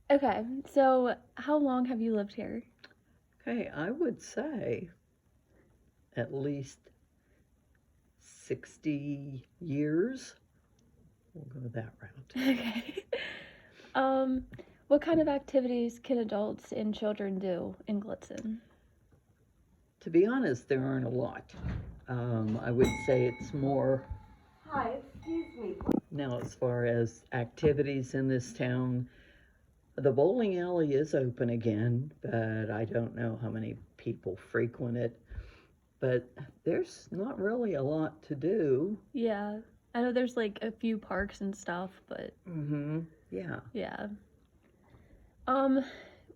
Okay, so how long have you lived here? Okay, I would say at least 60 years. We'll go that route. Okay. Um, what kind of activities can adults and children do in Gallitzin? To be honest, there aren't a lot. I would say it's more. Hi, excuse me. Now, as far as activities in this town, the bowling alley is open again, but I don't know how many people frequent it. But there's not really a lot to do. Yeah, I know there's like a few parks and stuff, but Mm-hmm. Yeah. yeah. Um,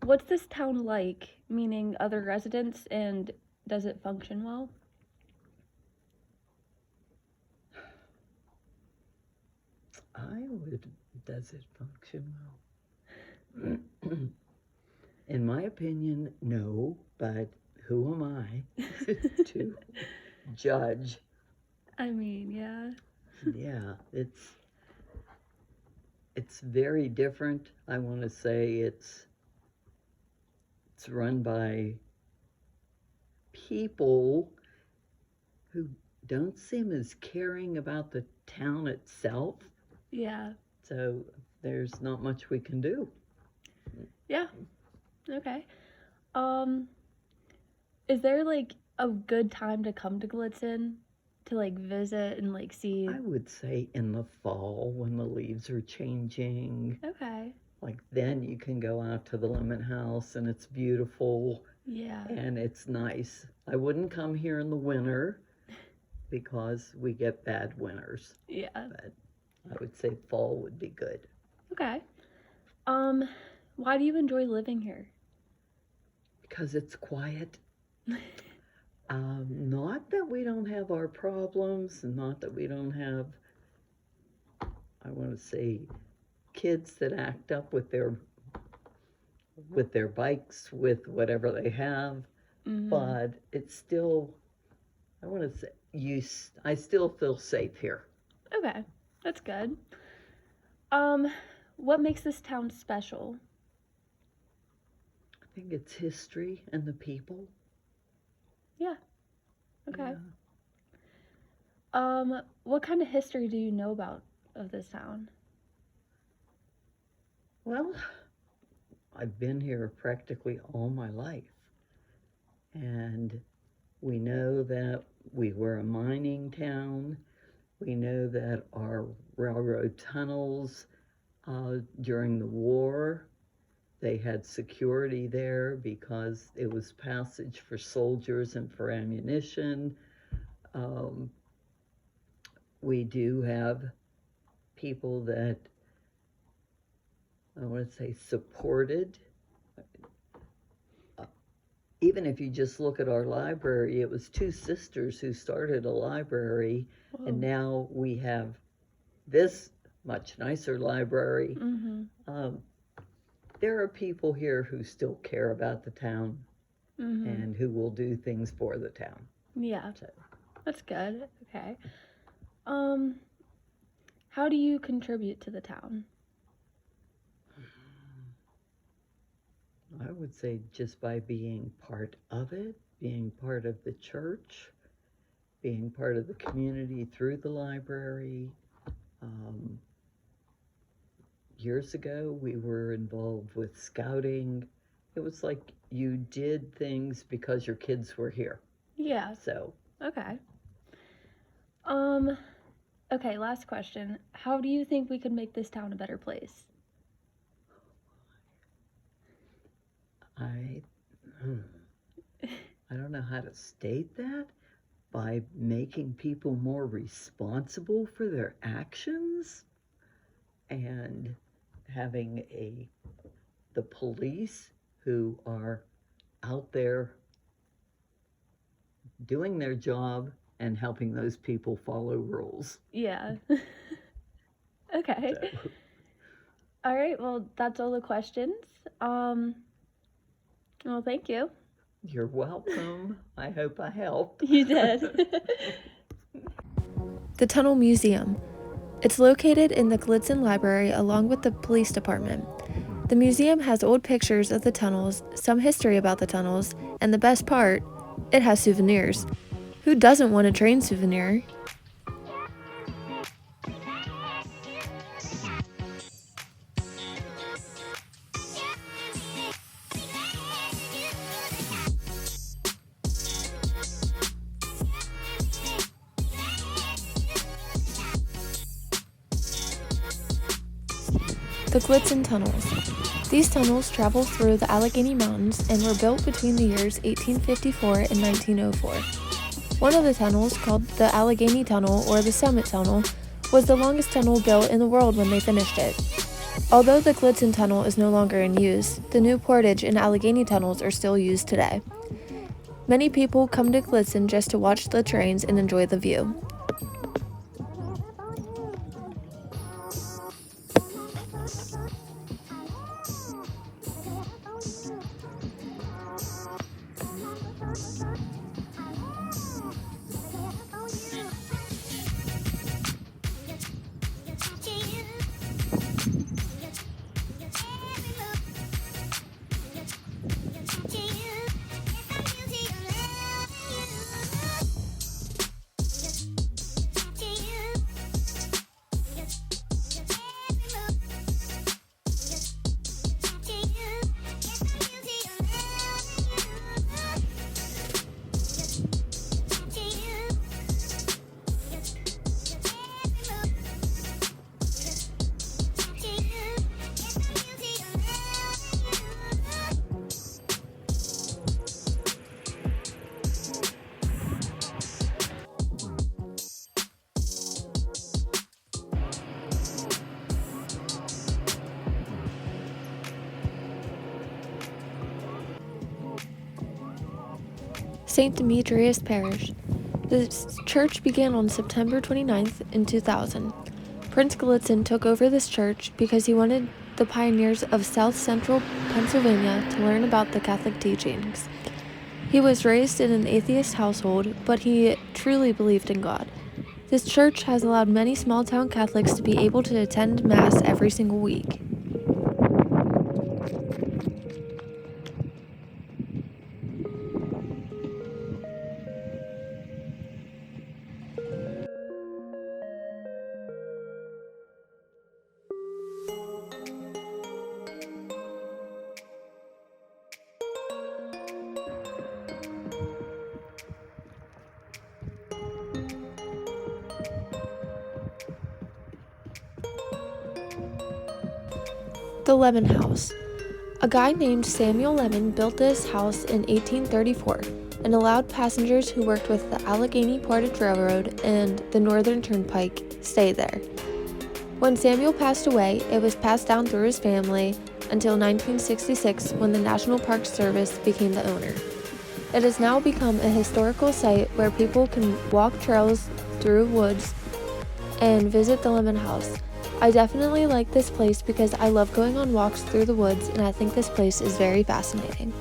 what's this town like? Meaning other residents, and does it function well? I would. Does it function well? In my opinion, no, but who am I to judge? I mean, yeah. Yeah, it's very different. I want to say it's run by people who don't seem as caring about the town itself. Yeah. So there's not much we can do. Yeah. Okay. Um, is there like a good time to come to Gallitzin to like visit and like see? I would say in the fall when the leaves are changing. Okay. Like then you can go out to the lemon house and it's beautiful Yeah. and it's nice. I wouldn't come here in the winter because we get bad winters, Yeah. but I would say fall would be good Okay. Um, why do you enjoy living here? because it's quiet. Not that we don't have our problems, and not that we don't have, I want to say, kids that act up with their bikes, with whatever they have, Mm-hmm. but it's still, I want to say, I still feel safe here. Okay, that's good. Um, what makes this town special? I think it's history and the people. Yeah. Okay. Yeah. What kind of history do you know about of this town? Well, I've been here practically all my life, and we know that we were a mining town. We know that our railroad tunnels during the war, they had security there because it was passage for soldiers and for ammunition. Um, we do have people that I want to say supported. Even if you just look at our library, it was two sisters who started a library, and Whoa. now we have this much nicer library. Mm-hmm. Um, there are people here who still care about the town Mm-hmm. and who will do things for the town. Yeah, So, that's good. Okay. Um, how do you contribute to the town? I would say just by being part of it, being part of the church, being part of the community through the library. Um, Years ago, we were involved with scouting. It was like you did things because your kids were here. Yeah. So, Okay. Um, okay, last question. How do you think we could make this town a better place? I, I don't know how to state that. By making people more responsible for their actions and having the police who are out there doing their job and helping those people follow rules. Yeah. Okay. So, All right, well, that's all the questions. Um, well, thank you. you're welcome. I hope I helped. You did. The Tunnel Museum. It's located in the Gallitzin Library along with the police department. The museum has old pictures of the tunnels, some history about the tunnels, and the best part, it has souvenirs. Who doesn't want a train souvenir? The Gallitzin tunnels. These tunnels travel through the Allegheny Mountains and were built between the years 1854 and 1904. One of the tunnels, called the Allegheny Tunnel or the Summit Tunnel, was the longest tunnel built in the world when they finished it. Although the Gallitzin Tunnel is no longer in use, the new Portage and Allegheny tunnels are still used today. Many people come to Gallitzin just to watch the trains and enjoy the view. St. Demetrius Parish. The church began on September 29th in 2000. Prince Gallitzin took over this church because he wanted the pioneers of South Central Pennsylvania to learn about the Catholic teachings. He was raised in an atheist household, but he truly believed in God. This church has allowed many small-town Catholics to be able to attend Mass every single week. The Lemon House. A guy named Samuel Lemon built this house in 1834 and allowed passengers who worked with the Allegheny Portage Railroad and the Northern Turnpike stay there. When Samuel passed away, it was passed down through his family until 1966 when the National Park Service became the owner. It has now become a historical site where people can walk trails through woods and visit the Lemon House. I definitely like this place because I love going on walks through the woods, and I think this place is very fascinating.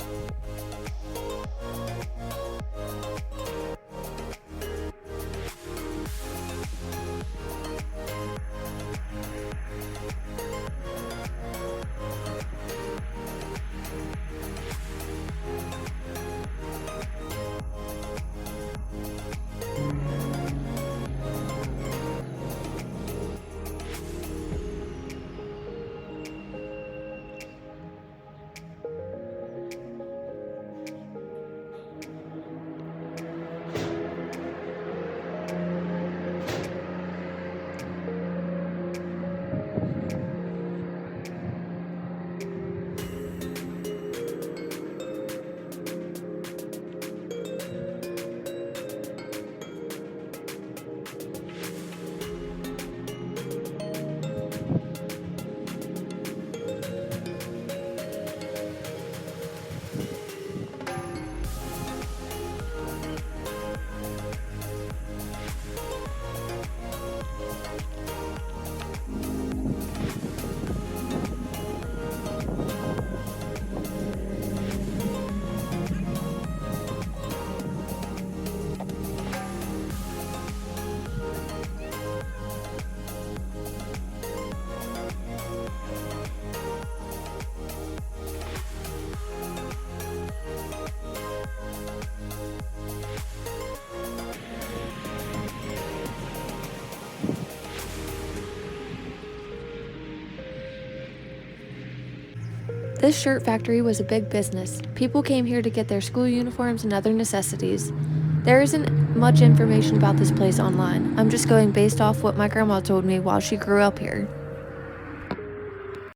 This shirt factory was a big business. People came here to get their school uniforms and other necessities. There isn't much information about this place online. I'm just going based off what my grandma told me while she grew up here.